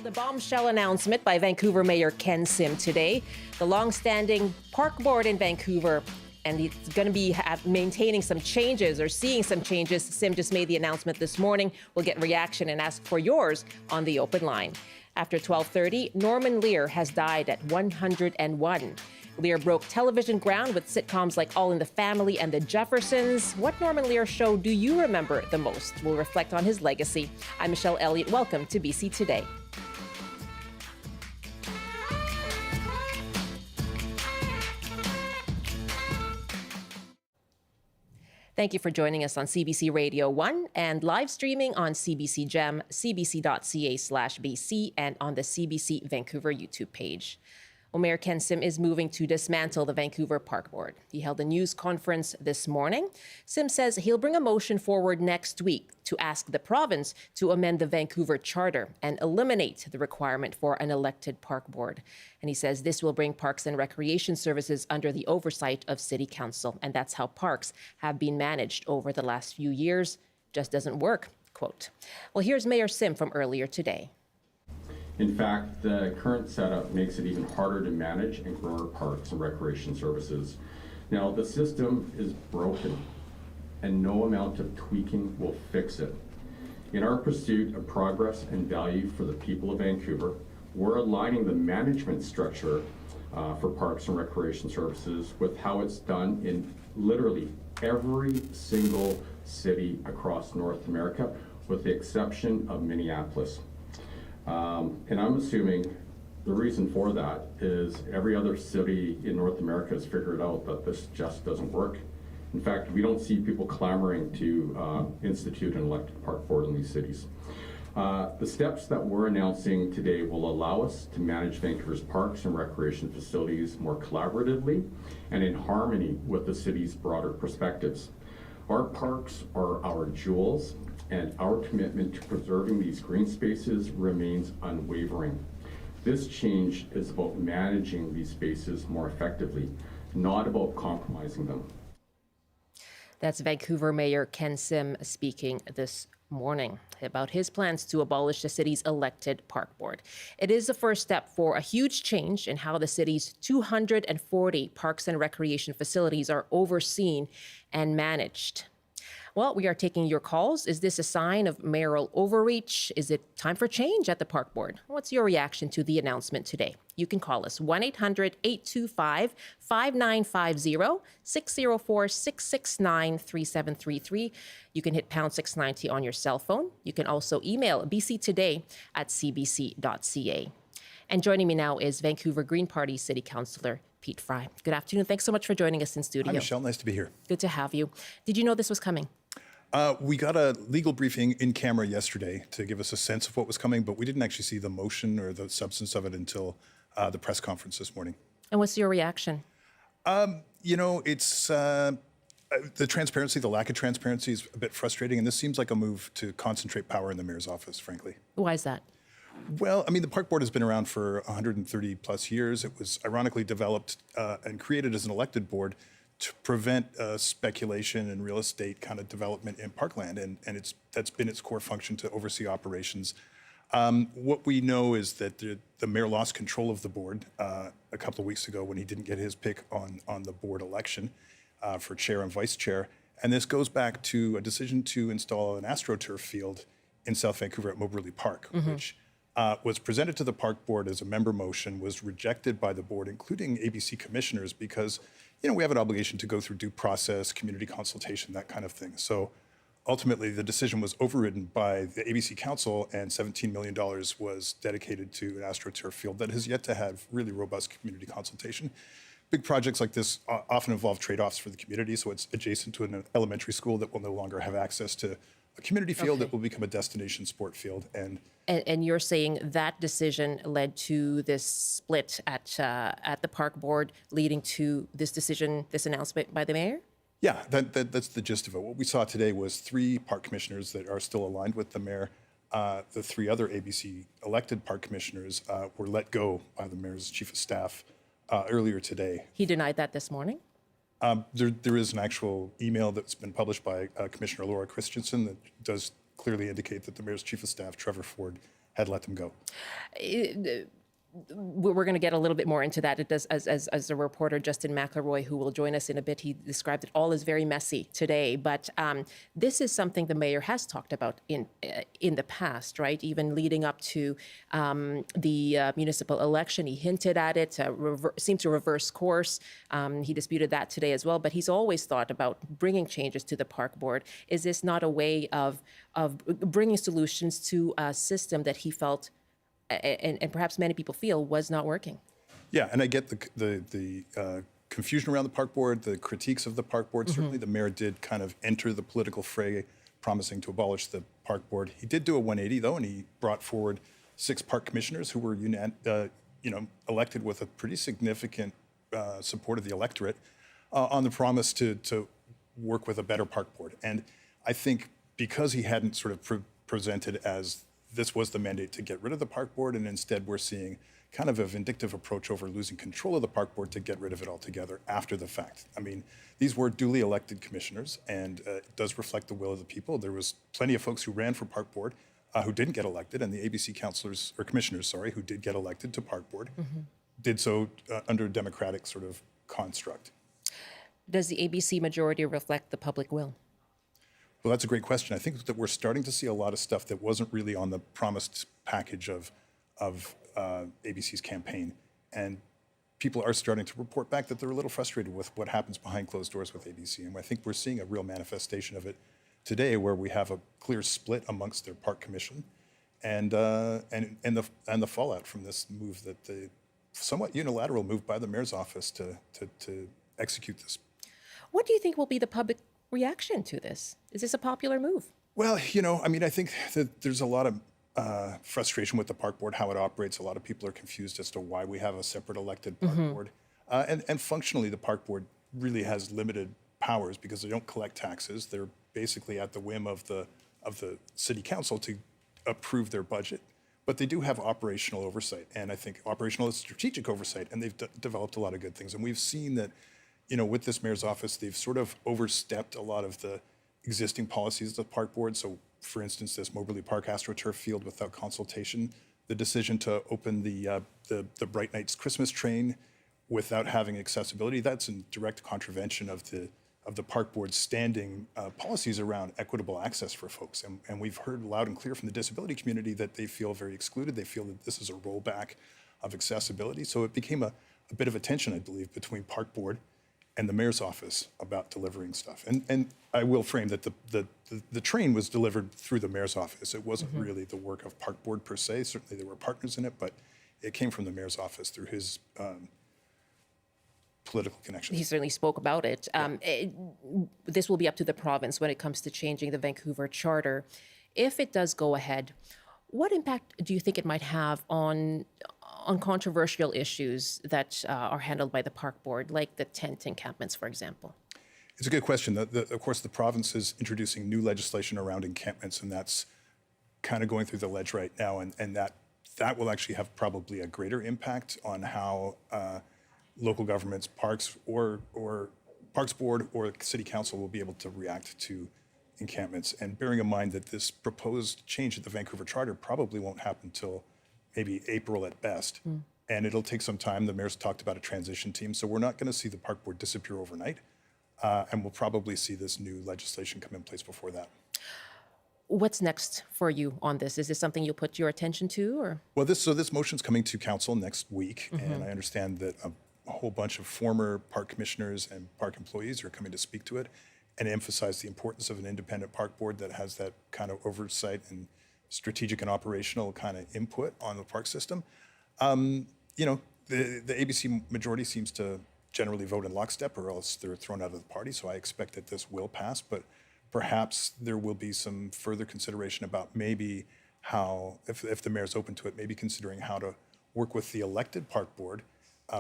The bombshell announcement by Vancouver Mayor Ken Sim today. The long-standing park board in Vancouver, and it's going to be maintaining some changes or seeing some changes. Sim just made the announcement this morning. We'll get reaction and ask for yours on the open line. After 12:30, Norman Lear has died at 101. Lear broke television ground with sitcoms like All in the Family and The Jeffersons. What Norman Lear show do you remember the most? We'll reflect on his legacy. I'm Michelle Eliot. Welcome to BC Today. Thank you for joining us on CBC Radio 1 and live streaming on CBC Gem, cbc.ca/BC, and on the CBC Vancouver YouTube page. Well, Mayor Ken Sim is moving to dismantle the Vancouver Park Board. He held a news conference this morning. Sim says he'll bring a motion forward next week to ask the province to amend the Vancouver Charter and eliminate the requirement for an elected park board. And he says this will bring parks and recreation services under the oversight of City Council. And that's how parks have been managed over the last few years. Just doesn't work, quote. Well, here's Mayor Sim from earlier today. In fact, the current setup makes it even harder to manage and grow our parks and recreation services. Now, the system is broken, and no amount of tweaking will fix it. In our pursuit of progress and value for the people of Vancouver, we're aligning the management structure for parks and recreation services with how it's done in literally every single city across North America, with the exception of Minneapolis. And I'm assuming the reason for that is every other city in North America has figured out that this just doesn't work. In fact, we don't see people clamoring to institute an elected park board in these cities. The steps that we're announcing today will allow us to manage Vancouver's parks and recreation facilities more collaboratively and in harmony with the city's broader perspectives. Our parks are our jewels, and our commitment to preserving these green spaces remains unwavering. This change is about managing these spaces more effectively, not about compromising them. That's Vancouver Mayor Ken Sim speaking this morning about his plans to abolish the city's elected park board. It is the first step for a huge change in how the city's 240 parks and recreation facilities are overseen and managed. Well, we are taking your calls. Is this a sign of mayoral overreach? Is it time for change at the park board? What's your reaction to the announcement today? You can call us 1-800-825-5950, 604-669-3733. You can hit pound 690 on your cell phone. You can also email bctoday@cbc.ca. And joining me now is Vancouver Green Party City Councillor Pete Fry. Good afternoon. Thanks so much for joining us in studio. Hi, Michelle. Nice to be here. Good to have you. Did you know this was coming? We got a legal briefing in camera yesterday to give us a sense of what was coming, but we didn't actually see the motion or the substance of it until the press conference this morning. And what's your reaction? It's the transparency, the lack of transparency is a bit frustrating, and this seems like a move to concentrate power in the mayor's office, frankly. Why is that? Well, I mean, the park board has been around for 130 plus years. It was ironically developed and created as an elected board to prevent speculation and real estate kind of development in parkland, and that's been its core function to oversee operations. What we know is that the mayor lost control of the board a couple of weeks ago when he didn't get his pick on the board election for chair and vice chair, and this goes back to a decision to install an AstroTurf field in South Vancouver at Moberly Park, which was presented to the park board as a member motion, was rejected by the board, including ABC commissioners, because we have an obligation to go through due process, community consultation, that kind of thing. So ultimately, the decision was overridden by the ABC Council, and $17 million was dedicated to an AstroTurf field that has yet to have really robust community consultation. Big projects like this often involve trade-offs for the community, so it's adjacent to an elementary school that will no longer have access to a community field that will become a destination sport field. And you're saying that decision led to this split at the park board, leading to this decision, this announcement by the mayor? Yeah, that's the gist of it. What we saw today was 3 park commissioners that are still aligned with the mayor. The 3 other ABC elected park commissioners were let go by the mayor's chief of staff earlier today. He denied that this morning? There is an actual email that's been published by Commissioner Laura Christensen that does clearly indicate that the mayor's chief of staff, Trevor Ford, had let them go. We're going to get a little bit more into that. It does, as a reporter, Justin McElroy, who will join us in a bit, he described it all as very messy today. But this is something the mayor has talked about in the past, right? Even leading up to the municipal election, he hinted at it. Seemed to reverse course. He disputed that today as well. But he's always thought about bringing changes to the park board. Is this not a way of bringing solutions to a system that he felt, and perhaps many people feel, was not working? Yeah, and I get the confusion around the park board, the critiques of the park board. Certainly the mayor did kind of enter the political fray, promising to abolish the park board. He did do a 180, though, and he brought forward 6 park commissioners who were elected with a pretty significant support of the electorate on the promise to work with a better park board. And I think because he hadn't sort of presented as this was the mandate to get rid of the park board, and instead we're seeing kind of a vindictive approach over losing control of the park board to get rid of it altogether after the fact. I mean, these were duly elected commissioners, and it does reflect the will of the people. There was plenty of folks who ran for park board who didn't get elected, and the ABC councillors, or commissioners, sorry, who did get elected to park board, did so under a democratic sort of construct. Does the ABC majority reflect the public will? Well, that's a great question. I think that we're starting to see a lot of stuff that wasn't really on the promised package of ABC's campaign. And people are starting to report back that they're a little frustrated with what happens behind closed doors with ABC. And I think we're seeing a real manifestation of it today, where we have a clear split amongst their park commission and the fallout from this move, that the somewhat unilateral move by the mayor's office to execute this. What do you think will be the public reaction to this? Is this a popular move? Well, I mean, I think that there's a lot of frustration with the park board, how it operates. A lot of people are confused as to why we have a separate elected park board. And functionally, the park board really has limited powers because they don't collect taxes. They're basically at the whim of the city council to approve their budget. But they do have operational oversight, and I think operational is strategic oversight, and they've developed a lot of good things. And we've seen that, with this mayor's office, they've sort of overstepped a lot of the existing policies of the park board. So, for instance, this Moberly Park AstroTurf field without consultation, the decision to open the Bright Nights Christmas train without having accessibility, that's in direct contravention of the park board's standing policies around equitable access for folks. And we've heard loud and clear from the disability community that they feel very excluded. They feel that this is a rollback of accessibility. So it became a bit of a tension, I believe, between park board and the mayor's office about delivering stuff. And I will frame that the train was delivered through the mayor's office. It wasn't really the work of park board per se. Certainly there were partners in it, but it came from the mayor's office through his political connections. He certainly spoke about it. This will be up to the province when it comes to changing the Vancouver charter. If it does go ahead, what impact do you think it might have on controversial issues that are handled by the park board, like the tent encampments, for example? It's a good question. Of course, the province is introducing new legislation around encampments, and that's kind of going through the ledge right now, and that will actually have probably a greater impact on how local governments, parks or parks board or city council will be able to react to encampments. And bearing in mind that this proposed change at the Vancouver Charter probably won't happen until maybe April at best. And it'll take some time. The mayor's talked about a transition team, so we're not going to see the park board disappear overnight. And we'll probably see this new legislation come in place before that. What's next for you on this? Is this something you'll put your attention to, or? Well, this motion's coming to council next week, and I understand that a whole bunch of former park commissioners and park employees are coming to speak to it and emphasize the importance of an independent park board that has that kind of oversight and strategic and operational kind of input on the park system. The ABC majority seems to generally vote in lockstep, or else they're thrown out of the party. So I expect that this will pass, but perhaps there will be some further consideration about maybe how, if the mayor's open to it, maybe considering how to work with the elected park board,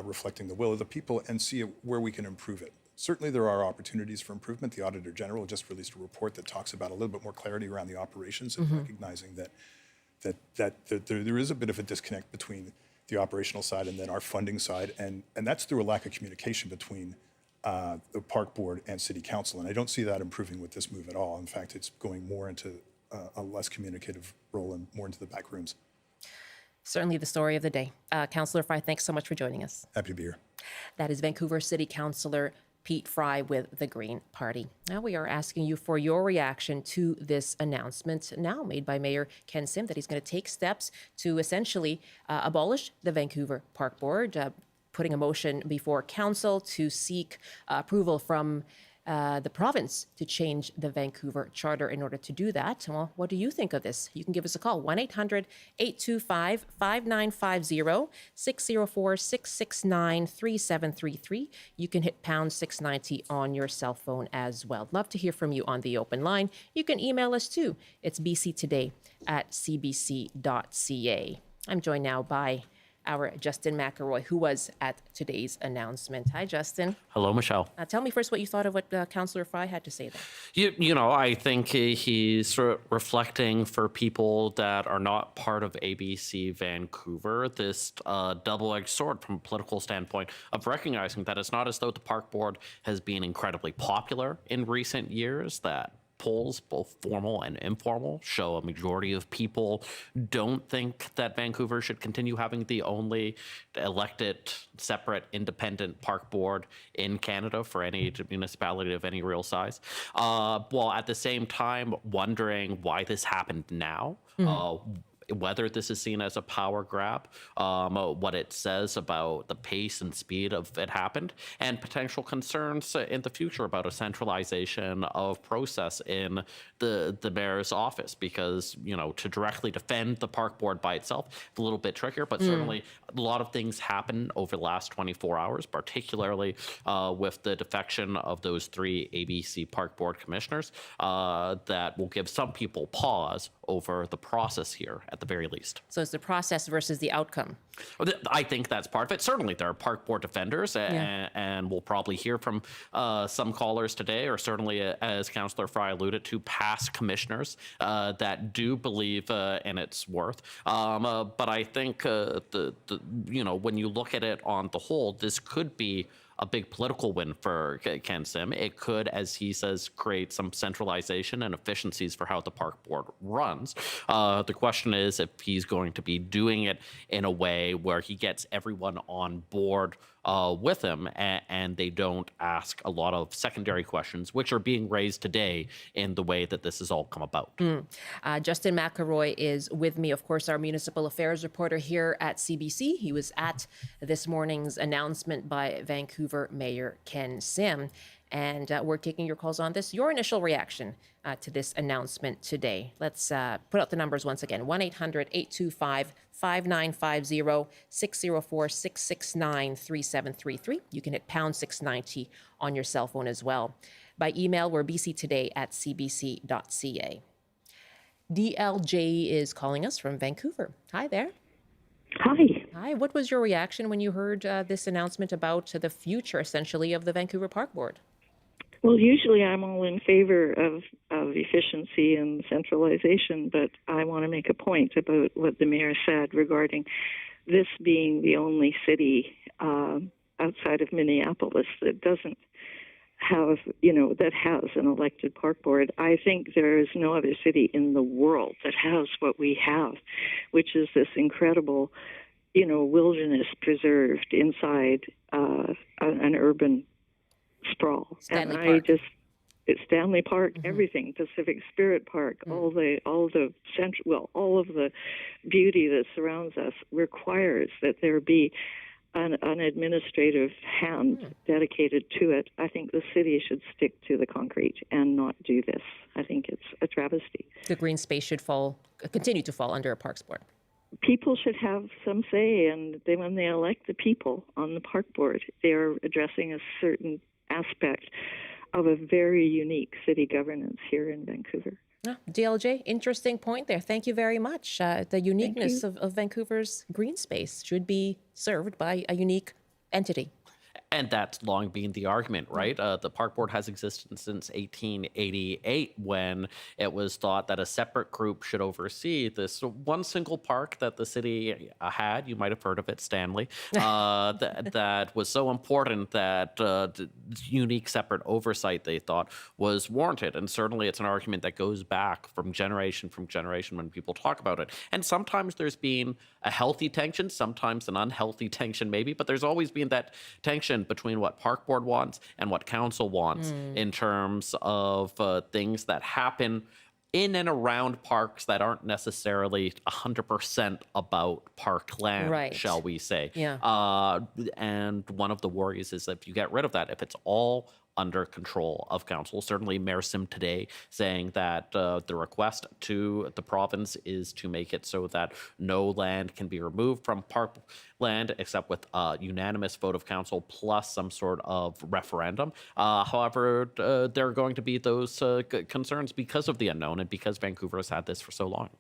reflecting the will of the people, and see where we can improve it. Certainly there are opportunities for improvement. The Auditor General just released a report that talks about a little bit more clarity around the operations and recognizing that there is a bit of a disconnect between the operational side and then our funding side, and that's through a lack of communication between the park board and city council. And I don't see that improving with this move at all. In fact, it's going more into a less communicative role and more into the back rooms. Certainly the story of the day. Councillor Fry, thanks so much for joining us. Happy to be here. That is Vancouver City Councillor Pete Fry with the Green Party. Now we are asking you for your reaction to this announcement now made by Mayor Ken Sim that he's going to take steps to essentially abolish the Vancouver Park Board, putting a motion before council to seek approval from the province to change the Vancouver Charter in order to do that. Well, what do you think of this? You can give us a call, 1-800-825-5950, 604-669-3733. You can hit pound 690 on your cell phone as well. Love to hear from you on the open line. You can email us too. It's bctoday@cbc.ca. I'm joined now by our Justin McElroy, who was at today's announcement. Hi, Justin. Hello, Michelle. Tell me first what you thought of what Councillor Fry had to say there. I think he's sort of reflecting for people that are not part of ABC Vancouver, this double-edged sword from a political standpoint of recognizing that it's not as though the park board has been incredibly popular in recent years, that polls, both formal and informal, show a majority of people don't think that Vancouver should continue having the only elected, separate, independent park board in Canada for any municipality of any real size. While at the same time wondering why this happened now. Whether this is seen as a power grab, what it says about the pace and speed of it happened, and potential concerns in the future about a centralization of process in the mayor's office. Because, to directly defend the park board by itself, it's a little bit trickier, but certainly a lot of things happen over the last 24 hours, particularly with the defection of those 3 ABC Park Board commissioners, that will give some people pause over the process here at the very least. So it's the process versus the outcome. I think that's part of it. Certainly there are park board defenders, and we'll probably hear from some callers today, or certainly, as Councillor Fry alluded to, past commissioners that do believe in its worth. But I think when you look at it on the whole, this could be a big political win for Ken Sim. It could, as he says, create some centralization and efficiencies for how the park board runs. The question is if he's going to be doing it in a way where he gets everyone on board with him, and they don't ask a lot of secondary questions, which are being raised today in the way that this has all come about. Justin McElroy is with me, of course, our municipal affairs reporter here at CBC. He was at this morning's announcement by Vancouver Mayor Ken Sim. And we're taking your calls on this. Your initial reaction to this announcement today. Let's put out the numbers once again. 1-800-825-5950, 604-669-3733. You can hit pound 690 on your cell phone as well. By email, we're bctoday@cbc.ca. DLJ is calling us from Vancouver. Hi there. Hi. Hi. What was your reaction when you heard this announcement about the future, essentially, of the Vancouver Park Board? Well, usually I'm all in favor of efficiency and centralization, but I want to make a point about what the mayor said regarding this being the only city outside of Minneapolis that doesn't have, that has an elected park board. I think there is no other city in the world that has what we have, which is this incredible, wilderness preserved inside an urban sprawl. Stanley and Park. It's Stanley Park, everything, Pacific Spirit Park, all of the beauty that surrounds us requires that there be an administrative hand dedicated to it. I think the city should stick to the concrete and not do this. I think it's a travesty. The green space should continue to fall under a parks board. People should have some say, and when they elect the people on the park board, they're addressing a certain aspect of a very unique city governance here in Vancouver. DLJ, interesting point there. Thank you very much. The uniqueness of Vancouver's green space should be served by a unique entity. And that's long been the argument, right? The park board has existed since 1888, when it was thought that a separate group should oversee this one single park that the city had. You might have heard of it, Stanley. That was so important that unique separate oversight, they thought, was warranted. And certainly it's an argument that goes back from generation when people talk about it. And sometimes there's been a healthy tension, sometimes an unhealthy tension maybe, but there's always been that tension between what park board wants and what council wants in terms of things that happen in and around parks that aren't necessarily 100% about parkland, Right. shall we say. Yeah. And one of the worries is that if you get rid of that, if it's all under control of council, certainly Mayor Sim today saying that the request to the province is to make it so that no land can be removed from parkland except with a unanimous vote of council plus some sort of referendum. However, there are going to be those concerns because of the unknown and because Vancouver has had this for so long.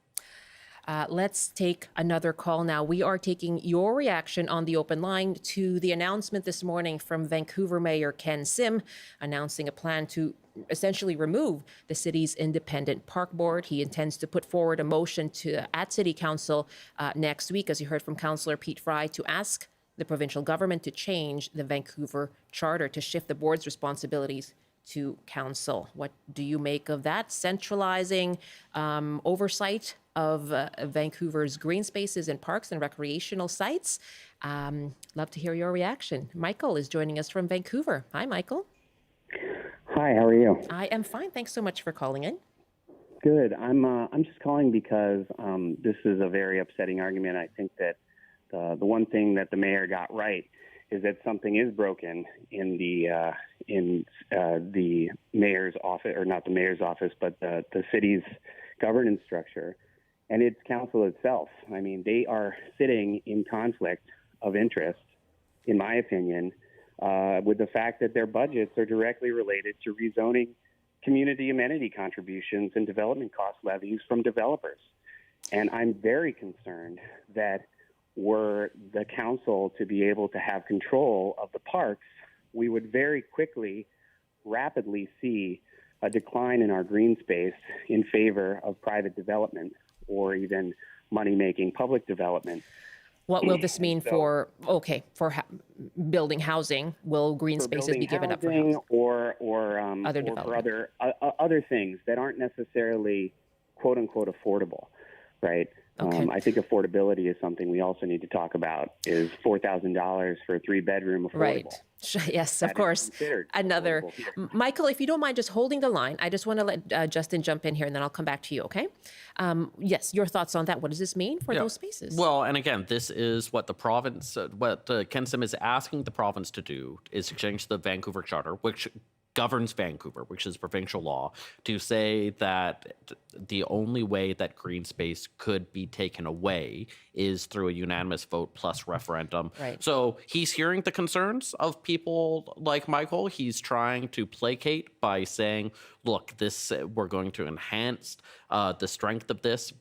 Let's take another call now. We are taking your reaction on the open line to the announcement this morning from Vancouver Mayor Ken Sim announcing a plan to essentially remove the city's independent park board. He intends to put forward a motion at City Council next week, as you heard from Councillor Pete Fry, to ask the provincial government to change the Vancouver Charter to shift the board's responsibilities to council. What do you make of that? Centralizing oversight of Vancouver's green spaces and parks and recreational sites. Love to hear your reaction. Michael is joining us from Vancouver. Hi, Michael. Hi, how are you? I am fine. Thanks so much for calling in. Good. I'm just calling because this is a very upsetting argument. I think that the one thing that the mayor got right is that something is broken in the mayor's office, or not the mayor's office, but the city's governance structure, and it's council itself. I mean, they are sitting in conflict of interest, in my opinion, with the fact that their budgets are directly related to rezoning community amenity contributions and development cost levies from developers. And I'm very concerned that were the council to be able to have control of the parks, we would very quickly, rapidly see a decline in our green space in favor of private development or even money-making public development. What will this mean for building housing? Will green spaces be given up for housing? Or Other for other things that aren't necessarily quote unquote affordable, right? Okay. I think affordability is something we also need to talk about. Is $4,000 for a 3-bedroom affordable? Right. Yes, of course. Another. Michael, if you don't mind just holding the line, I just want to let Justin jump in here, and then I'll come back to you, okay? Yes, your thoughts on that. What does this mean for those spaces? Well, and again, this is what the province, what Ken Sim is asking the province to do, is to change the Vancouver Charter, which governs Vancouver, which is provincial law, to say that the only way that green space could be taken away is through a unanimous vote plus referendum. Right. So he's hearing the concerns of people like Michael. He's trying to placate by saying, look, this we're going to enhance the strength of this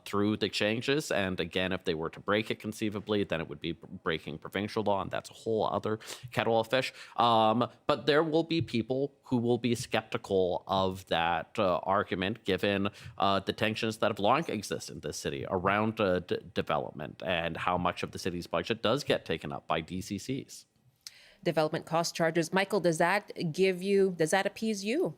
through the changes. And again, if they were to break it conceivably, then it would be breaking provincial law, and that's a whole other kettle of fish. But there will be people who will be skeptical of that argument, given the tensions that have long existed in this city around development and how much of the city's budget does get taken up by DCCs. Development cost charges. Michael, does that appease you?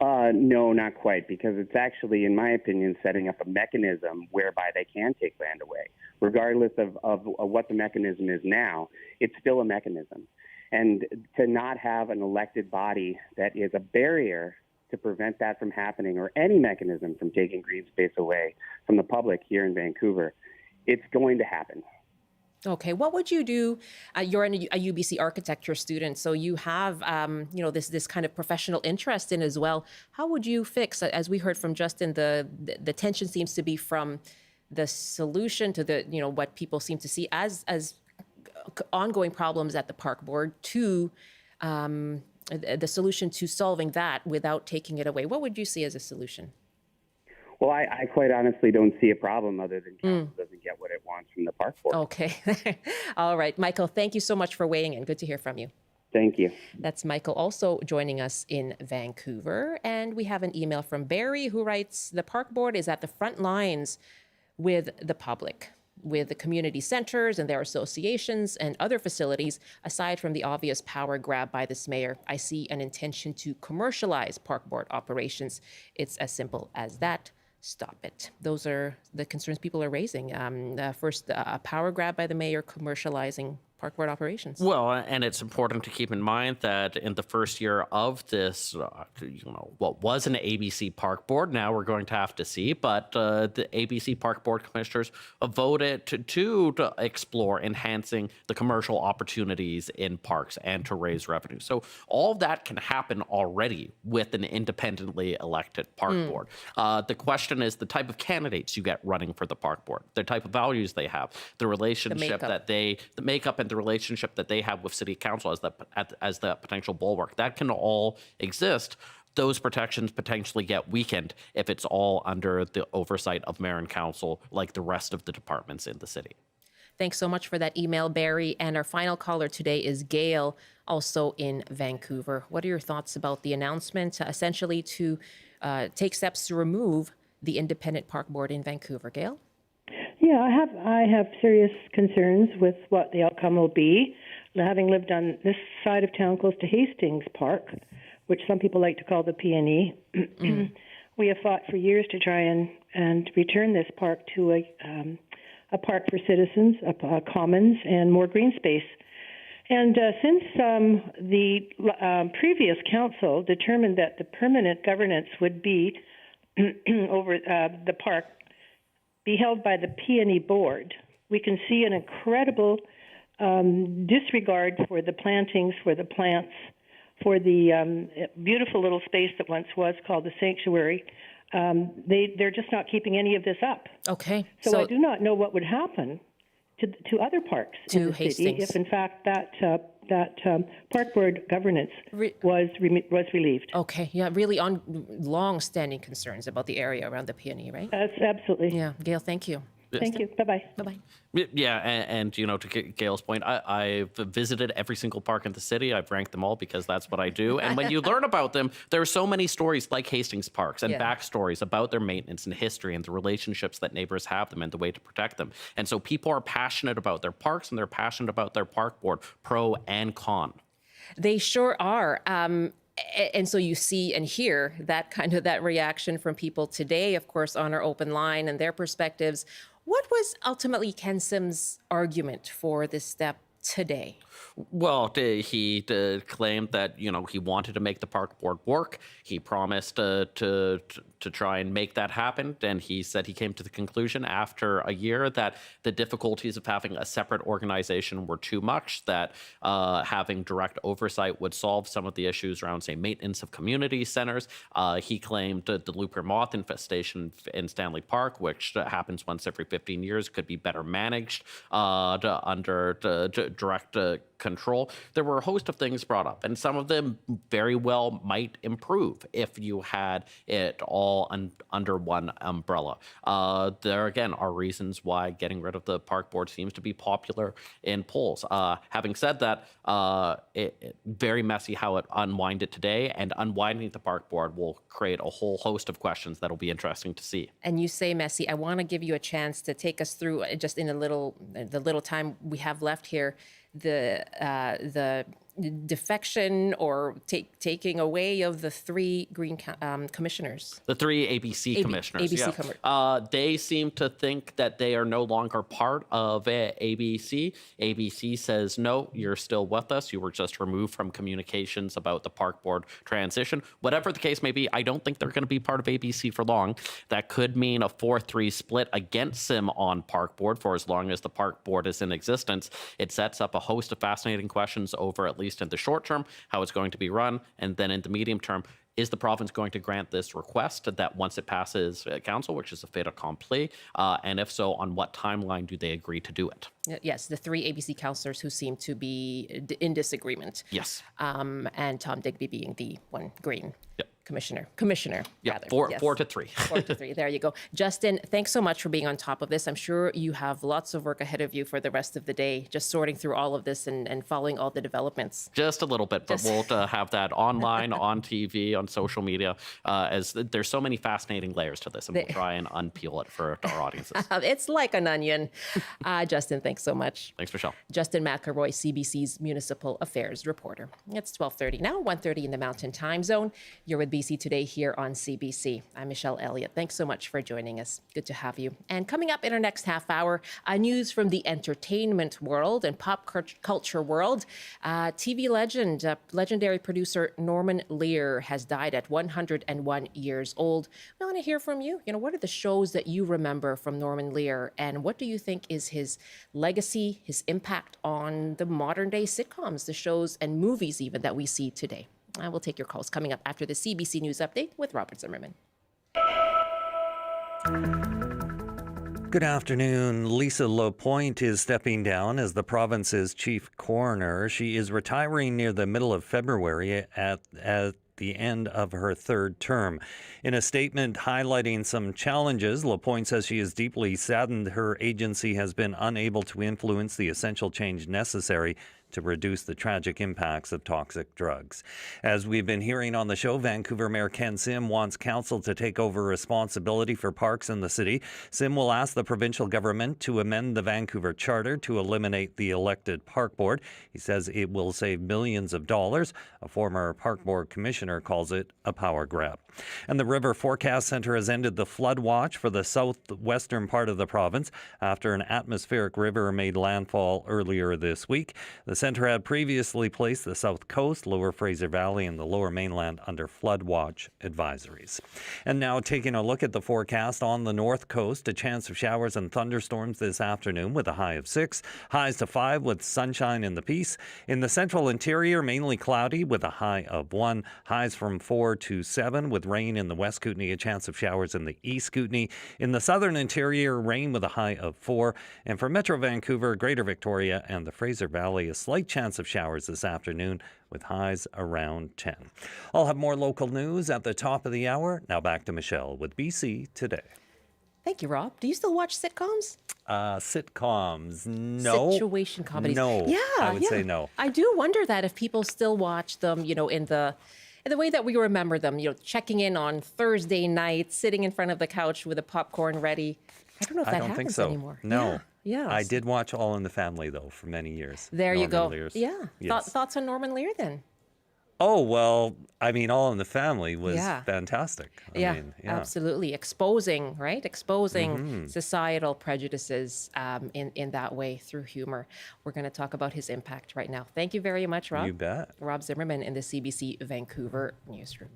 No, not quite, because it's actually, in my opinion, setting up a mechanism whereby they can take land away. Regardless of what the mechanism is now, it's still a mechanism. And to not have an elected body that is a barrier to prevent that from happening, or any mechanism from taking green space away from the public here in Vancouver, it's going to happen. Okay, what would you do? You're a UBC architecture student, so you have this kind of professional interest in as well. How would you fix, as we heard from Justin, the tension seems to be from the solution to the what people seem to see as ongoing problems at the park board to the solution to solving that without taking it away. What would you see as a solution? Well, I quite honestly don't see a problem other than council doesn't get what it wants from the park board. Okay. All right. Michael, thank you so much for weighing in. Good to hear from you. Thank you. That's Michael also joining us in Vancouver. And we have an email from Barry who writes, the park board is at the front lines with the public, with the community centers and their associations and other facilities. Aside from the obvious power grab by this mayor, I see an intention to commercialize park board operations. It's as simple as that. Stop it. Those are the concerns people are raising. First, a power grab by the mayor commercializing park board operations. Well, and it's important to keep in mind that in the first year of this, what was an ABC Park Board, now we're going to have to see, but the ABC Park Board commissioners voted to explore enhancing the commercial opportunities in parks and to raise revenue. So all that can happen already with an independently elected park board. The question is the type of candidates you get running for the park board, the type of values they have, the relationship the makeup and the relationship that they have with city council as the potential bulwark. That can all exist. Those protections potentially get weakened if it's all under the oversight of mayor and council, like the rest of the departments in the city. Thanks so much for that email, Barry. And our final caller today is Gail, also in Vancouver. What are your thoughts about the announcement, essentially to take steps to remove the independent park board in Vancouver? Gail? Yeah, I have serious concerns with what the outcome will be. Having lived on this side of town close to Hastings Park, which some people like to call the PNE, we have fought for years to try and return this park to a park for citizens, a commons, and more green space. And since the previous council determined that the permanent governance would be over the park, be held by the PNE board, we can see an incredible disregard for the plantings, for the plants, for the beautiful little space that once was called the sanctuary. They're just not keeping any of this up. Okay. So I do not know what would happen to other parks in the city if, in fact, that park board governance was relieved. Okay, yeah, really on long-standing concerns about the area around the PNE, right? That's absolutely. Yeah, Gail, thank you. Thank you. Bye-bye. Bye-bye. Yeah, and to Gail's point, I've visited every single park in the city. I've ranked them all because that's what I do. And when you learn about them, there are so many stories like Hastings Parks and backstories about their maintenance and history and the relationships that neighbors have them and the way to protect them. And so people are passionate about their parks and they're passionate about their park board, pro and con. They sure are. And so you see and hear that reaction from people today, of course, on our open line and their perspectives. What was ultimately Ken Sim's argument for this step today? Well, he claimed that he wanted to make the park board work. He promised to try and make that happen, and he said he came to the conclusion after a year that the difficulties of having a separate organization were too much. That having direct oversight would solve some of the issues around, say, maintenance of community centers. He claimed the looper moth infestation in Stanley Park, which happens once every 15 years, could be better managed under direct control. There were a host of things brought up, and some of them very well might improve if you had it all under one umbrella. There again are reasons why getting rid of the park board seems to be popular in polls. Having said that, very messy how it unwinded today, and unwinding the park board will create a whole host of questions that'll be interesting to see. And you say messy. I want to give you a chance to take us through, just in the little time we have left here, the defection or taking away of the three Green commissioners. The three ABC commissioners. They seem to think that they are no longer part of ABC. ABC says, no, you're still with us. You were just removed from communications about the park board transition. Whatever the case may be, I don't think they're going to be part of ABC for long. That could mean a 4-3 split against Sim on park board for as long as the park board is in existence. It sets up a host of fascinating questions over, at least in the short term, how it's going to be run, and then in the medium term, is the province going to grant this request that once it passes council, which is a fait accompli, and if so, on what timeline do they agree to do it? Yes, the three ABC councillors who seem to be in disagreement. Yes. And Tom Digby being the one Green Commissioner, Yeah, rather. 4-3. 4-3. There you go. Justin, thanks so much for being on top of this. I'm sure you have lots of work ahead of you for the rest of the day, just sorting through all of this and following all the developments. Just a little bit, but we'll have that online, on TV, on social media, as there's so many fascinating layers to this, and we'll try and unpeel it for our audiences. It's like an onion. Justin, thanks so much. Thanks, Michelle. Justin McElroy, CBC's Municipal Affairs reporter. It's 12:30 now, 1:30 in the Mountain Time Zone. You're with BC Today here on CBC. I'm Michelle Eliot. Thanks so much for joining us. Good to have you. And coming up in our next half hour, news from the entertainment world and pop culture world. TV legend, legendary producer Norman Lear has died at 101 years old. We want to hear from you. What are the shows that you remember from Norman Lear, and what do you think is his legacy, his impact on the modern day sitcoms, the shows and movies even that we see today? I will take your calls coming up after the CBC News Update with Rob Zimmerman. Good afternoon. Lisa Lapointe is stepping down as the province's chief coroner. She is retiring near the middle of February at the end of her third term. In a statement highlighting some challenges, Lapointe says she is deeply saddened her agency has been unable to influence the essential change necessary to reduce the tragic impacts of toxic drugs. As we've been hearing on the show, Vancouver Mayor Ken Sim wants council to take over responsibility for parks in the city. Sim will ask the provincial government to amend the Vancouver Charter to eliminate the elected park board. He says it will save millions of dollars. A former park board commissioner calls it a power grab. And the River Forecast Centre has ended the flood watch for the southwestern part of the province after an atmospheric river made landfall earlier this week. The centre had previously placed the South Coast, Lower Fraser Valley, and the Lower Mainland under flood watch advisories. And now taking a look at the forecast on the North Coast, a chance of showers and thunderstorms this afternoon with a high of 6, highs to 5 with sunshine in the Peace. In the central interior, mainly cloudy with a high of 1, highs from 4 to 7 with rain in the West Kootenay, a chance of showers in the East Kootenay. In the southern interior, rain with a high of 4. And for Metro Vancouver, Greater Victoria, and the Fraser Valley, a slight chance of showers this afternoon with highs around 10. I'll have more local news at the top of the hour. Now back to Michelle with BC Today. Thank you, Rob. Do you still watch sitcoms? Sitcoms, no. Situation comedies. No, yeah, I would say no. I do wonder that if people still watch them, in the way that we remember them, checking in on Thursday night, sitting in front of the couch with a popcorn ready. I don't know if that happens think so. anymore. No. Yeah. I did watch All in the Family, though, for many years. There you go. Lear's. Yeah. Yes. Thoughts on Norman Lear then? Oh, well, I mean, All in the Family was fantastic. I mean, absolutely. Exposing societal prejudices in that way through humor. We're going to talk about his impact right now. Thank you very much, Rob. You bet. Rob Zimmerman in the CBC Vancouver newsroom.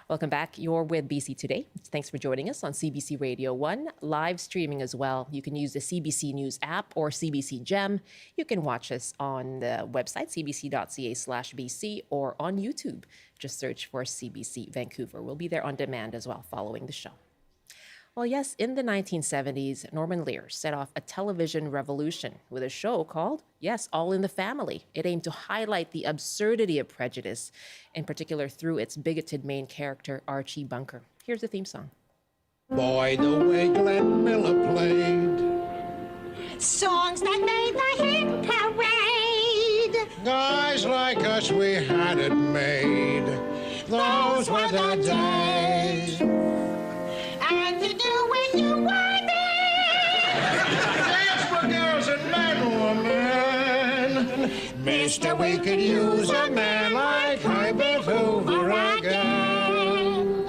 Welcome back. You're with BC Today. Thanks for joining us on CBC Radio 1, live streaming as well. You can use the CBC News app or CBC Gem. You can watch us on the website, cbc.ca/BC, or on YouTube. Just search for CBC Vancouver. We'll be there on demand as well following the show. Well, yes, in the 1970s, Norman Lear set off a television revolution with a show called, All in the Family. It aimed to highlight the absurdity of prejudice, in particular through its bigoted main character, Archie Bunker. Here's the theme song. Boy, the way Glenn Miller played. Songs that made the hit parade. Guys like us, we had it made. Those were the days. And you knew when you were there. Dance for girls and men, women. Mister, we could use a man like Herbert Hoover again.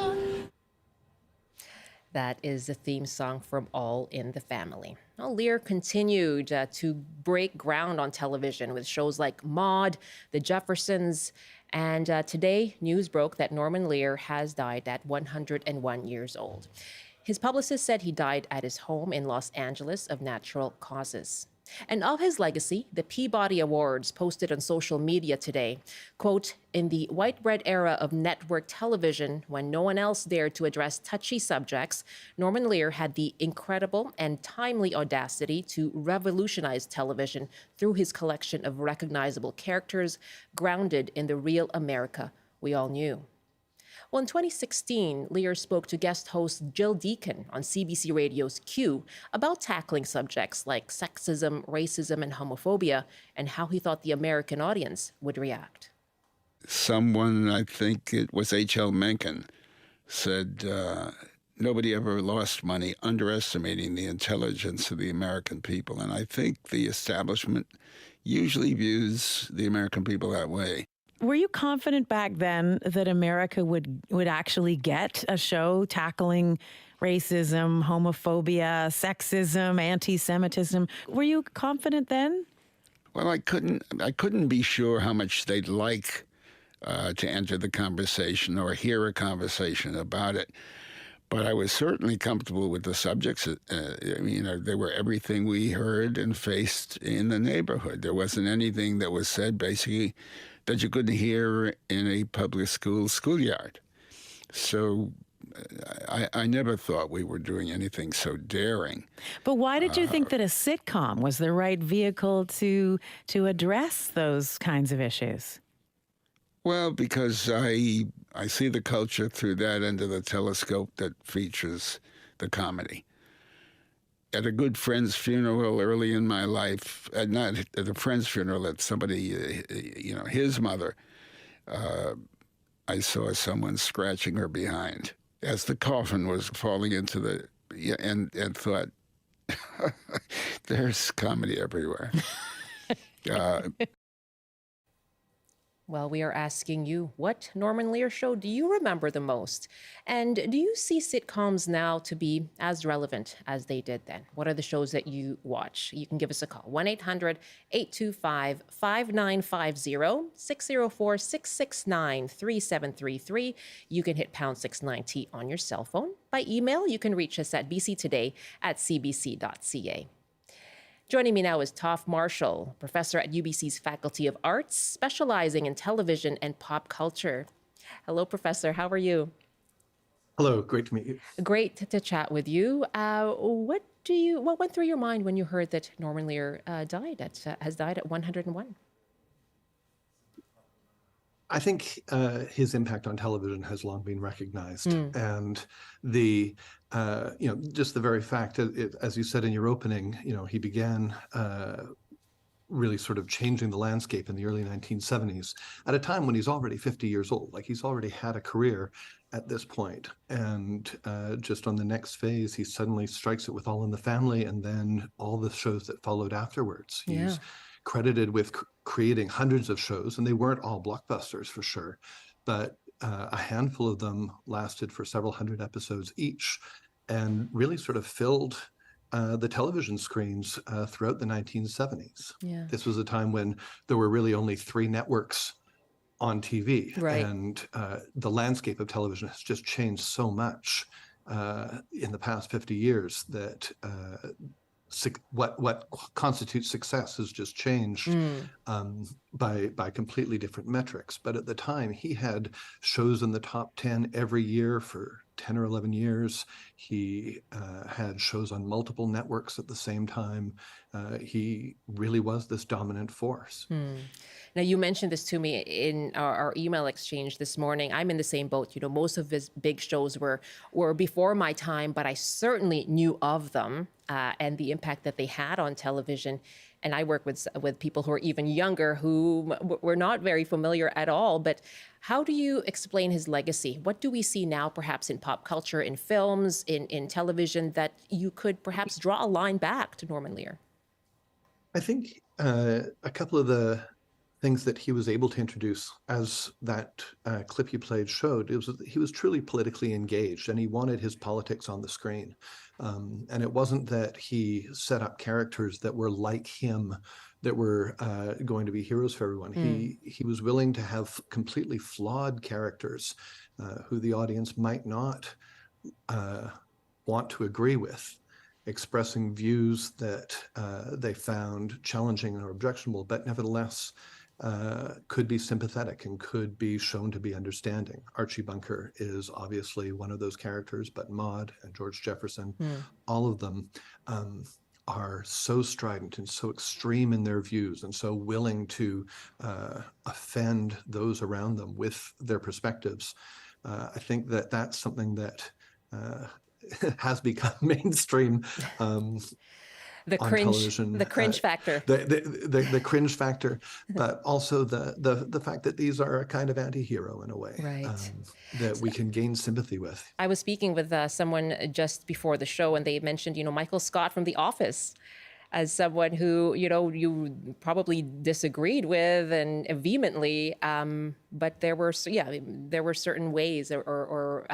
That is the theme song from All in the Family. Well, Lear continued to break ground on television with shows like Maude, The Jeffersons, and today news broke that Norman Lear has died at 101 years old. His publicist said he died at his home in Los Angeles of natural causes. And of his legacy, the Peabody Awards posted on social media today, quote, in the white bread era of network television, when no one else dared to address touchy subjects, Norman Lear had the incredible and timely audacity to revolutionize television through his collection of recognizable characters grounded in the real America we all knew. Well, in 2016, Lear spoke to guest host Jill Deacon on CBC Radio's Q about tackling subjects like sexism, racism, and homophobia, and how he thought the American audience would react. Someone, I think it was H.L. Mencken, said, nobody ever lost money underestimating the intelligence of the American people. And I think the establishment usually views the American people that way. Were you confident back then that America would actually get a show tackling racism, homophobia, sexism, anti-Semitism? Were you confident then? Well, I couldn't be sure how much they'd like to enter the conversation or hear a conversation about it. But I was certainly comfortable with the subjects. They were everything we heard and faced in the neighborhood. There wasn't anything that was said, basically, that you couldn't hear in a public schoolyard. So I never thought we were doing anything so daring. But why did you think that a sitcom was the right vehicle to address those kinds of issues? Well, because I see the culture through that end of the telescope that features the comedy. At a good friend's funeral early in my life, not at a friend's funeral, at somebody, his mother, I saw someone scratching her behind as the coffin was falling into the, and thought, there's comedy everywhere. Well, we are asking you, what Norman Lear show do you remember the most? And do you see sitcoms now to be as relevant as they did then? What are the shows that you watch? You can give us a call, 1-800-825-5950, 604-669-3733. You can hit pound 690 on your cell phone. By email, you can reach us at bctoday@cbc.ca. Joining me now is Toof Marshall, professor at UBC's Faculty of Arts, specializing in television and pop culture. Hello, Professor. How are you? Hello. Great to meet you. Great to chat with you. What went through your mind when you heard that Norman Lear has died at 101? I think his impact on television has long been recognized, and the just the very fact that, as you said in your opening, he began really sort of changing the landscape in the early 1970s at a time when he's already 50 years old. Like, he's already had a career at this point, and just on the next phase, he suddenly strikes it with All in the Family, and then all the shows that followed afterwards. He's credited with creating hundreds of shows, and they weren't all blockbusters for sure, but a handful of them lasted for several hundred episodes each, and really sort of filled the television screens throughout the 1970s. Yeah. This was a time when there were really only 3 networks on TV, right. And the landscape of television has just changed so much in the past 50 years that what constitutes success has just changed by completely different metrics. But at the time, he had shows in the top 10 every year for 10 or 11 years. He had shows on multiple networks at the same time. He really was this dominant force. Now, you mentioned this to me in our email exchange this morning. I'm in the same boat. Most of his big shows were before my time, but I certainly knew of them and the impact that they had on television. And I work with people who are even younger who were not very familiar at all. But how do you explain his legacy? What do we see now, perhaps in pop culture, in films, in television, that you could perhaps draw a line back to Norman Lear? I think a couple of the things that he was able to introduce, as that clip you played showed, he was truly politically engaged, and he wanted his politics on the screen. And it wasn't that he set up characters that were like him, that were going to be heroes for everyone. He was willing to have completely flawed characters who the audience might not want to agree with, expressing views that they found challenging or objectionable, but nevertheless could be sympathetic and could be shown to be understanding. Archie Bunker is obviously one of those characters, but Maude and George Jefferson, all of them are so strident and so extreme in their views and so willing to offend those around them with their perspectives I think that that's something that has become mainstream The on cringe, television. the cringe factor. The cringe factor, but also the fact that these are a kind of anti-hero in a way, Right. that we can gain sympathy with. I was speaking with someone just before the show, and they mentioned, Michael Scott from The Office as someone who, you probably disagreed with and vehemently, but there were certain ways or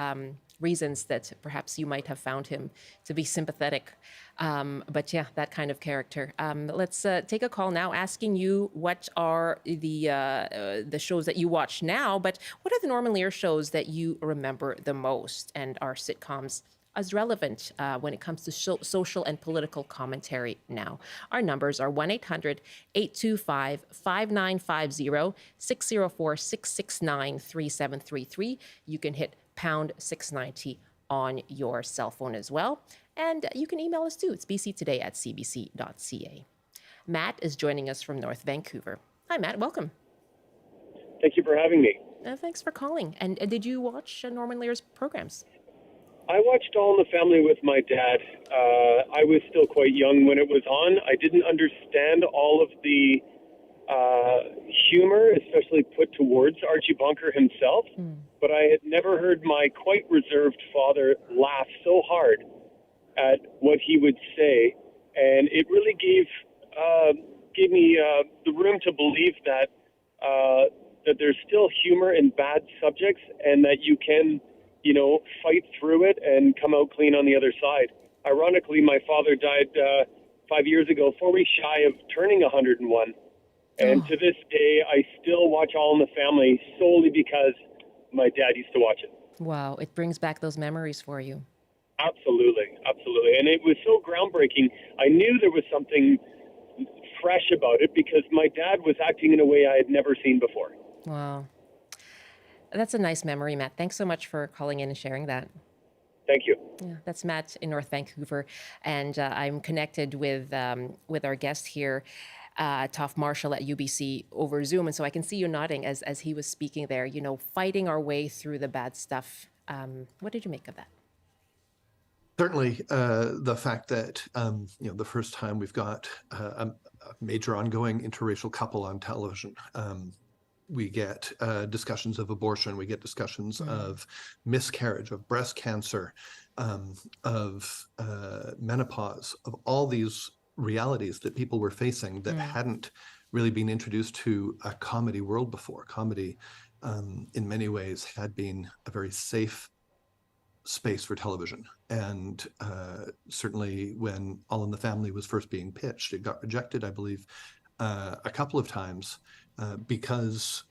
reasons that perhaps you might have found him to be sympathetic. But yeah, that kind of character. Let's take a call now, asking you what are the shows that you watch now, but what are the Norman Lear shows that you remember the most, and are sitcoms as relevant when it comes to social and political commentary now? Our numbers are 1-800-825-5950, 604-669-3733. You can hit pound 690 on your cell phone as well. And you can email us too. It's bctoday@cbc.ca. Matt is joining us from North Vancouver. Hi, Matt. Welcome. Thank you for having me. Thanks for calling. And did you watch Norman Lear's programs? I watched All in the Family with my dad. I was still quite young when it was on. I didn't understand all of the humor, especially put towards Archie Bunker himself, but I had never heard my quite reserved father laugh so hard at what he would say, and it really gave me the room to believe that there's still humor in bad subjects, and that you can, fight through it and come out clean on the other side. Ironically, my father died 5 years ago, 4 weeks shy of turning 101. And to this day, I still watch All in the Family solely because my dad used to watch it. Wow, it brings back those memories for you. Absolutely, absolutely. And it was so groundbreaking. I knew there was something fresh about it because my dad was acting in a way I had never seen before. Wow. That's a nice memory, Matt. Thanks so much for calling in and sharing that. Thank you. Yeah, that's Matt in North Vancouver, and I'm connected with our guest here, Toof Marshall at UBC over Zoom, and so I can see you nodding as he was speaking there. Fighting our way through the bad stuff. What did you make of that? Certainly, the fact that the first time we've got a major ongoing interracial couple on television. We get discussions of abortion, we get discussions of miscarriage, of breast cancer, of menopause, of all these realities that people were facing that hadn't really been introduced to a comedy world before. Comedy, in many ways, had been a very safe space for television. And certainly when All in the Family was first being pitched, it got rejected, I believe, a couple of times. Because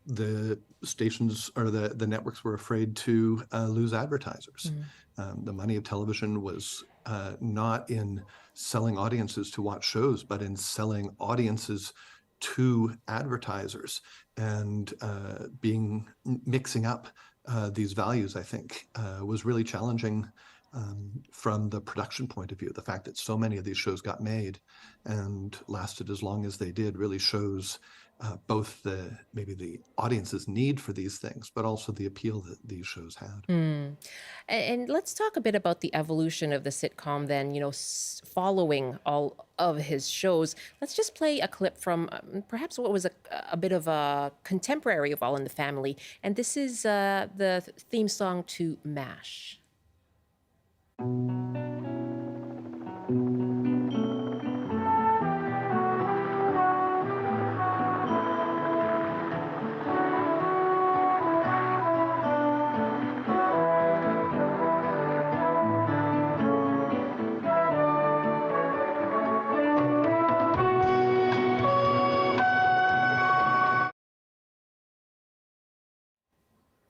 the stations or the networks were afraid to lose advertisers. The money of television was not in selling audiences to watch shows, but in selling audiences to advertisers, and mixing up these values, I think, was really challenging from the production point of view. The fact that so many of these shows got made and lasted as long as they did really shows both maybe the audience's need for these things, but also the appeal that these shows had. And let's talk a bit about the evolution of the sitcom then, following all of his shows. Let's just play a clip from perhaps what was a bit of a contemporary of All in the Family. And this is the theme song to MASH.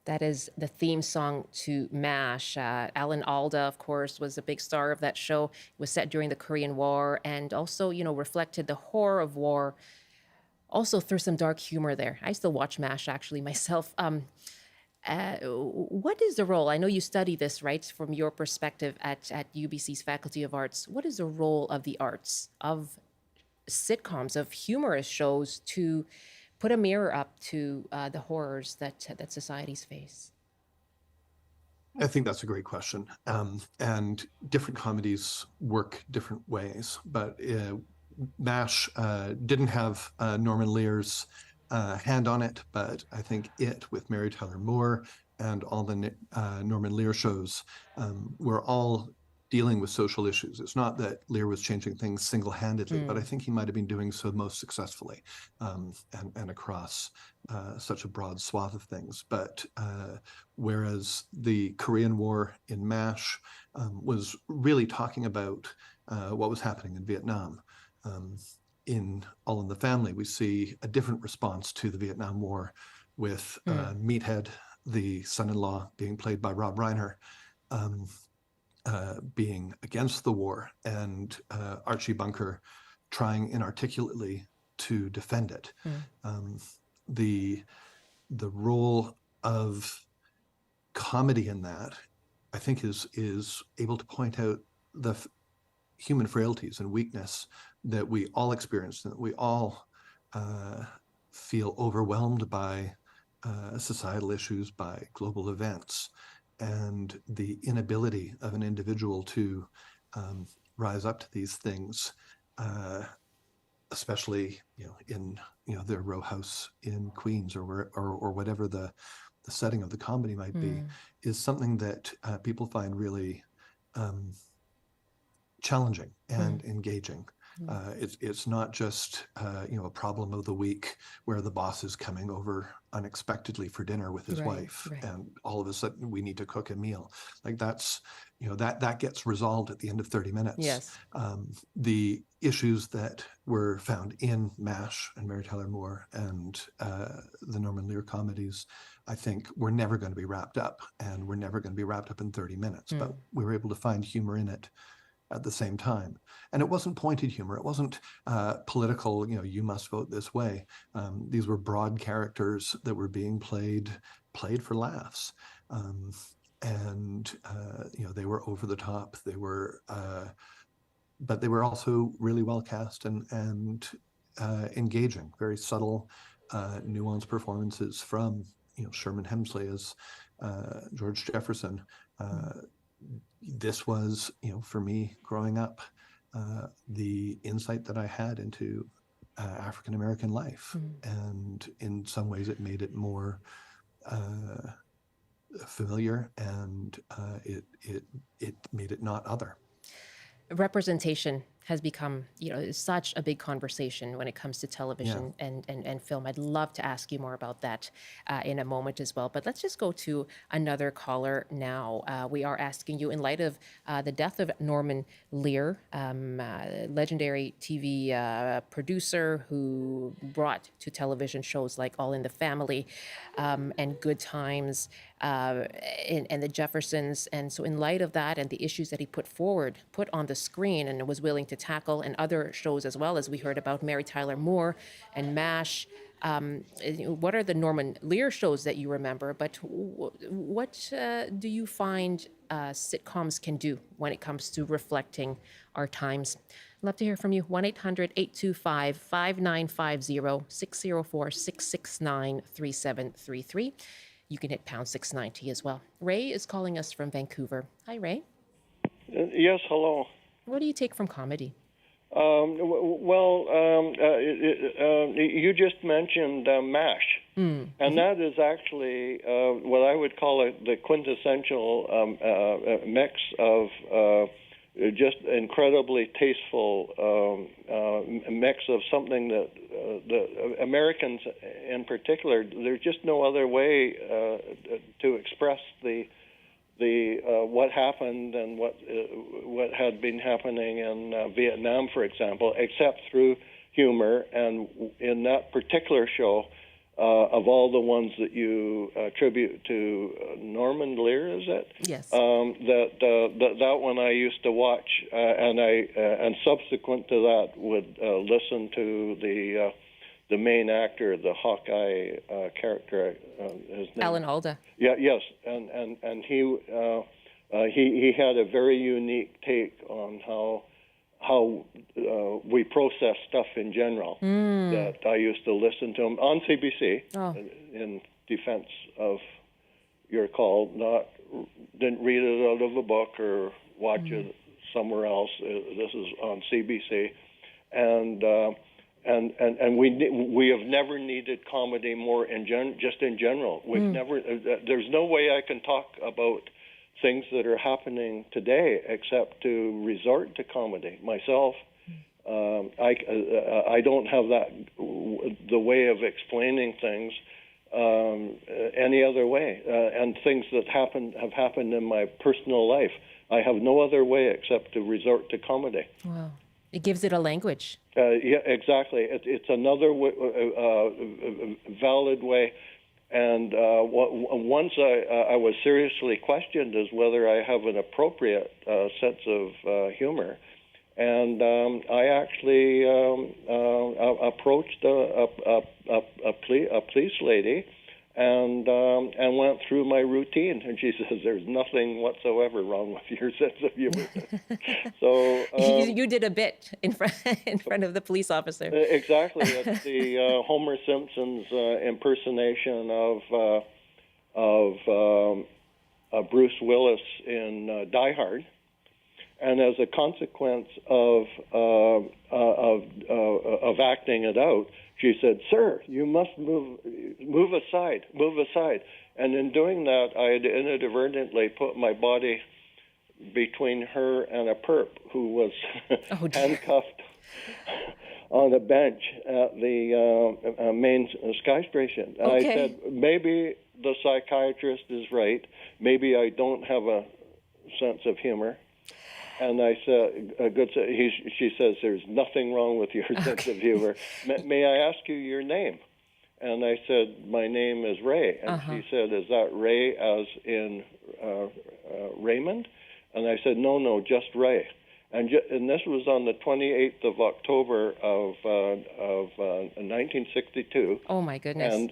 That is the theme song to MASH. Alan Alda, of course, was a big star of that show. It was set during the Korean War and also, reflected the horror of war. Also threw some dark humor there. I still watch MASH actually myself. What is the role? I know you study this, right, from your perspective at UBC's Faculty of Arts. What is the role of the arts, of sitcoms, of humorous shows to put a mirror up to the horrors that societies face? I think that's a great question. And different comedies work different ways. But MASH didn't have Norman Lear's hand on it, but I think with Mary Tyler Moore and all the Norman Lear shows were all dealing with social issues. It's not that Lear was changing things single-handedly, but I think he might have been doing so most successfully and across such a broad swath of things. But whereas the Korean War in MASH was really talking about what was happening in Vietnam. In All in the Family, we see a different response to the Vietnam War with Meathead, the son-in-law, being played by Rob Reiner, being against the war, and Archie Bunker trying inarticulately to defend it. The role of comedy in that, I think, is able to point out the human frailties and weakness that we all experience, that we all feel overwhelmed by societal issues, by global events, and the inability of an individual to rise up to these things, especially in their row house in Queens or whatever the setting of the comedy might be, is something that people find really challenging and engaging. It's not just a problem of the week where the boss is coming over unexpectedly for dinner with his wife, and all of a sudden we need to cook a meal. Like that's that gets resolved at the end of 30 minutes. Yes. The issues that were found in MASH and Mary Tyler Moore and the Norman Lear comedies, I think, were never going to be wrapped up, and we're never going to be wrapped up in 30 minutes. But we were able to find humor in it at the same time. And it wasn't pointed humor. It wasn't political, you must vote this way. These were broad characters that were being played for laughs. And they were over the top. They were, but they were also really well cast and engaging, very subtle, nuanced performances from, Sherman Hemsley as George Jefferson. This was, for me growing up, the insight that I had into African-American life. And in some ways it made it more familiar, and it made it not other. Representation has become, such a big conversation when it comes to television and film. I'd love to ask you more about that in a moment as well. But let's just go to another caller now. We are asking you, in light of the death of Norman Lear, legendary TV producer who brought to television shows like All in the Family and Good Times and the Jeffersons. And so in light of that and the issues that he put on the screen and was willing to tackle, and other shows as well, as we heard about Mary Tyler Moore and MASH, what are the Norman Lear shows that you remember? But what do you find sitcoms can do when it comes to reflecting our times? Love to hear from you. 1-800-825-5950, 604-669-3733. You can hit pound 690 as well. Ray is calling us from Vancouver. Hi, Ray. Yes, hello. What do you take from comedy? You just mentioned MASH, and that is actually what I would call the quintessential mix of just incredibly tasteful mix of something that the Americans in particular, there's just no other way to express the what happened and what had been happening in Vietnam, for example, except through humor. And in that particular show, of all the ones that you attribute to Norman Lear, is it? Yes. That one I used to watch, and subsequent to that would listen to the main actor, the Hawkeye character, his name. Alan Alda. Yeah, yes, and he had a very unique take on how we process stuff in general. That I used to listen to him on CBC in defense of your call, didn't read it out of a book or watch it somewhere else. This is on CBC, and we have never needed comedy more just in general. We've never. There's no way I can talk about things that are happening today except to resort to comedy myself. I don't have the way of explaining things any other way, and things that have happened in my personal life. I have no other way except to resort to comedy. Wow. It gives it a language. Yeah, exactly. It's another valid way. And once I was seriously questioned as whether I have an appropriate sense of humor. And I actually approached a police lady and went through my routine. And she says, "There's nothing whatsoever wrong with your sense of humor." So you did a bit in front of the police officer. Exactly. It's the Homer Simpson's impersonation of Bruce Willis in Die Hard. And as a consequence of acting it out, she said, "Sir, you must move aside. And in doing that, I had inadvertently put my body between her and a perp who was handcuffed on a bench at the main skyscracer. And I said, maybe the psychiatrist is right. Maybe I don't have a sense of humor. And I said, she says, "There's nothing wrong with your sense of humor. May I ask you your name?" And I said, "My name is Ray." And she said, "Is that Ray as in Raymond?" And I said, No, just Ray. And this was on the 28th of October of 1962. Oh, my goodness. And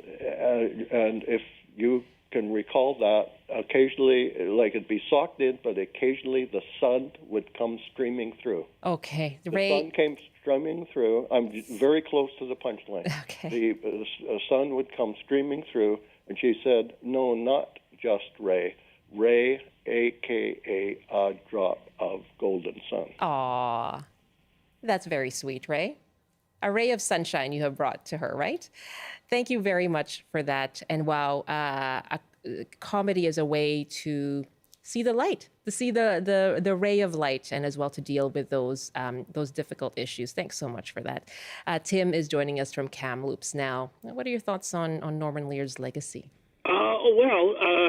if you can recall that, occasionally, like it'd be socked in, but occasionally the sun would come streaming through. Okay. The sun came streaming through. I'm very close to the punchline. Okay. The sun would come streaming through, and she said, "No, not just Ray. Ray, a.k.a. a drop of golden sun." Aw. That's very sweet, Ray. A ray of sunshine you have brought to her, right? Thank you very much for that. And wow, comedy is a way to see the light, to see the ray of light, and as well to deal with those difficult issues. Thanks so much for that. Tim is joining us from Kamloops now. What are your thoughts on Norman Lear's legacy?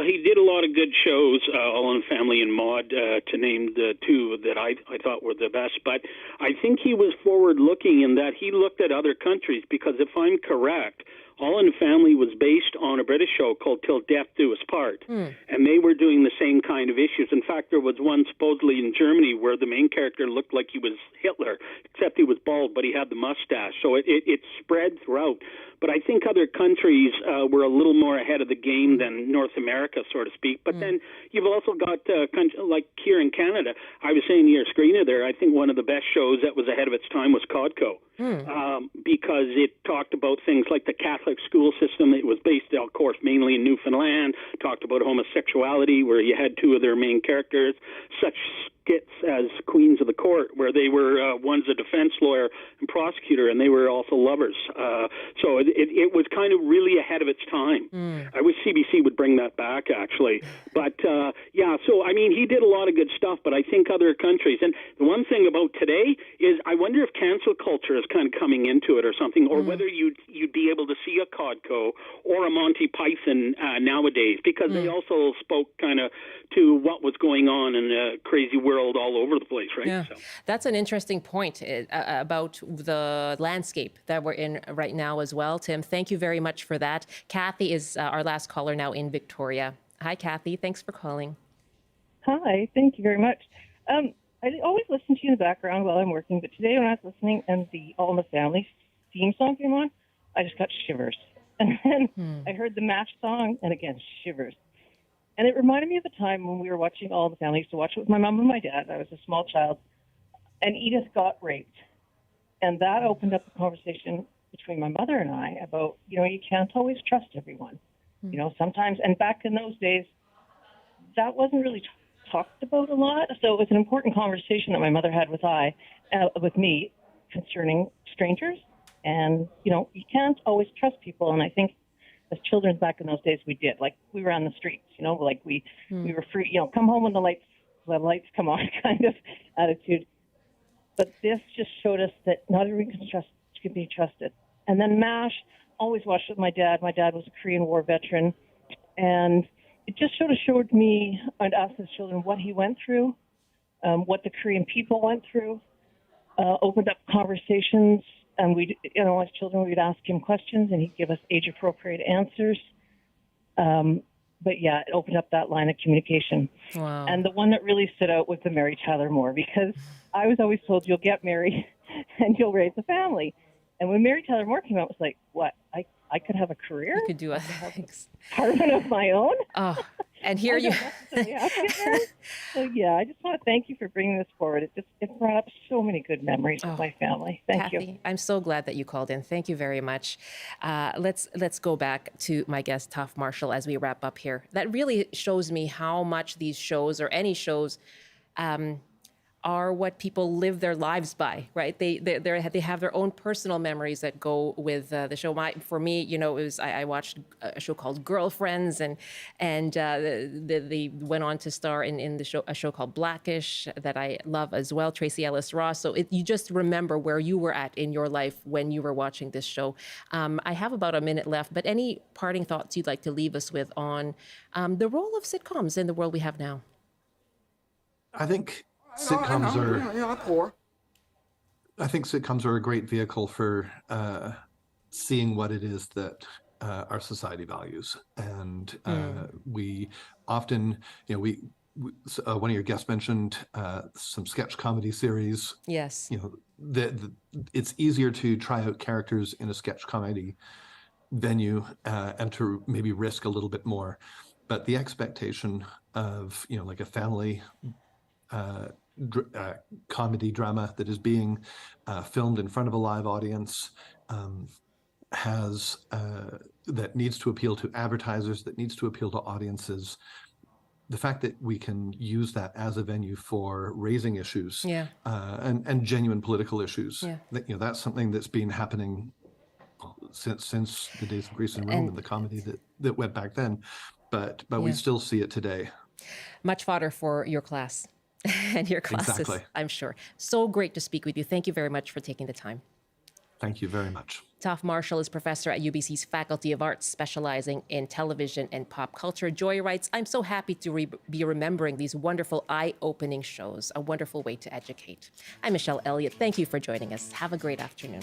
He did a lot of good shows, All in the Family and Maude, to name the two that I thought were the best. But I think he was forward-looking in that he looked at other countries, because if I'm correct, All in the Family was based on a British show called Till Death Do Us Part, and they were doing the same kind of issues. In fact, there was one supposedly in Germany where the main character looked like he was Hitler, except he was bald, but he had the mustache. So it spread throughout. But I think other countries were a little more ahead of the game than North America, so to speak. But then you've also got countries like here in Canada. I was saying to your screener there, I think one of the best shows that was ahead of its time was Codco, because it talked about things like the Catholic school system. It was based, of course, mainly in Newfoundland, talked about homosexuality, where you had two of their main characters, such skits as Queens of the Court, where they were one's a defense lawyer and prosecutor, and they were also lovers. So it was kind of really ahead of its time. I wish CBC would bring that back, actually. But, so, I mean, he did a lot of good stuff, but I think other countries. And the one thing about today is I wonder if cancel culture is kind of coming into it or something, or whether you'd be able to see a Codco or a Monty Python nowadays, because they also spoke kind of to what was going on in the crazy world all over the place, right? Yeah. So. That's an interesting point about the landscape that we're in right now as well, Tim. Thank you very much for that. Kathy is our last caller now in Victoria. Hi, Kathy. Thanks for calling. Hi. Thank you very much. I always listen to you in the background while I'm working, but today when I was listening and the All in the Family theme song came on, I just got shivers. And then I heard the MASH song, and again, shivers. And it reminded me of the time when we were watching All in the Family. I used to watch it with my mom and my dad. I was a small child. And Edith got raped. And that opened up a conversation between my mother and I about, you can't always trust everyone. Sometimes, and back in those days, that wasn't really talked about a lot. So it was an important conversation that my mother had with me concerning strangers. And, you can't always trust people. And I think as children back in those days, we did. Like, we were on the streets, like we were free, come home when the lights come on kind of attitude. But this just showed us that not everyone can be trusted. And then MASH, always watched with my dad. My dad was a Korean War veteran. And it just sort of showed me and us as children what he went through, what the Korean people went through, opened up conversations. And as children, we'd ask him questions and he'd give us age-appropriate answers. But yeah, it opened up that line of communication. Wow. And the one that really stood out was the Mary Tyler Moore, because I was always told you'll get married and you'll raise a family. And when Mary Tyler Moore came out, it was like, what? I could have a career? You could do other things. Apartment of my own? Oh, and here you... So yeah, I just want to thank you for bringing this forward. It brought up so many good memories of my family. Thank Kathy, you. I'm so glad that you called in. Thank you very much. Let's go back to my guest, Toof Marshall, as we wrap up here. That really shows me how much these shows, or any shows, are what people live their lives by, right? They have their own personal memories that go with the show. For me, it was I watched a show called Girlfriends, and they went on to star in the show, a show called Blackish that I love as well, Tracy Ellis Ross. So you just remember where you were at in your life when you were watching this show. I have about a minute left, but any parting thoughts you'd like to leave us with on the role of sitcoms in the world we have now? I think sitcoms are a great vehicle for seeing what it is that our society values. And we often, one of your guests mentioned some sketch comedy series. Yes. It's easier to try out characters in a sketch comedy venue and to maybe risk a little bit more. But the expectation of, like a family comedy drama that is being filmed in front of a live audience that needs to appeal to advertisers, that needs to appeal to audiences. The fact that we can use that as a venue for raising issues and genuine political issues, that's something that's been happening since the days of Greece and Rome and the comedy that went back then. But we still see it today. Much fodder for your class. And your classes, exactly. I'm sure. So great to speak with you. Thank you very much for taking the time. Thank you very much. Toof Marshall is professor at UBC's Faculty of Arts, specializing in television and pop culture. Joy writes, I'm so happy to be remembering these wonderful eye-opening shows, a wonderful way to educate. I'm Michelle Eliot. Thank you for joining us. Have a great afternoon.